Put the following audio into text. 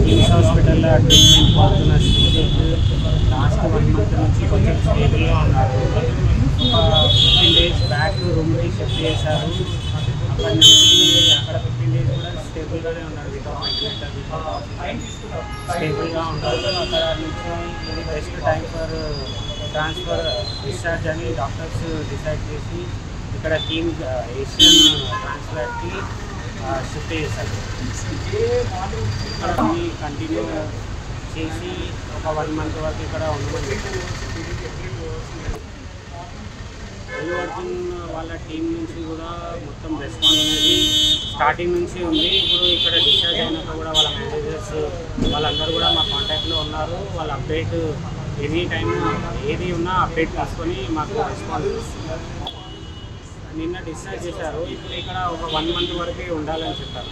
కిమ్స్ హాస్పిటల్లో ట్రీట్మెంట్ పొందుతున్న Sritej last 1 month నుంచి కొంచెం స్టేబుల్గా ఉన్నారు. ఒక 15 డేస్ బ్యాక్ రూమ్కి షిఫ్ట్ చేశారు. అక్కడి నుంచి అక్కడ 15 డేస్ కూడా స్టేబుల్గానే ఉన్నారు. వితౌట్ వెంటిలేటర్ స్టేబుల్గా ఉన్నారు. అక్కడ నుంచి ఇది best time for transfer discharge అని డాక్టర్స్ డిసైడ్ చేసి ఇక్కడ ఏషియన్ ట్రాన్స్ప్లాంట్కి షిఫ్ట్ చేశారు. ఇక్కడ కంటిన్యూ చేసి ఒక 1 మంత్ వరకు ఇక్కడ ఉండమని అల్లు అర్జున్ వాళ్ళ టీం నుంచి కూడా మొత్తం రెస్పాన్స్ అనేది స్టార్టింగ్ నుంచి ఉంది. ఇప్పుడు ఇక్కడ డిశ్చార్జ్ అయినాక కూడా వాళ్ళ మేనేజర్స్ వాళ్ళందరూ కూడా మా కాంటాక్ట్లో ఉన్నారు. వాళ్ళ అప్డేట్ ఎనీ టైం ఏది ఉన్నా అప్డేట్ తీసుకొని మాకు రెస్పాన్స్ ఇస్తున్నారు. నిన్న డిశ్చార్జ్ చేశారు. ఇప్పుడు ఇక్కడ ఒక 1 మంత్ వరకే ఉండాలని చెప్పారు.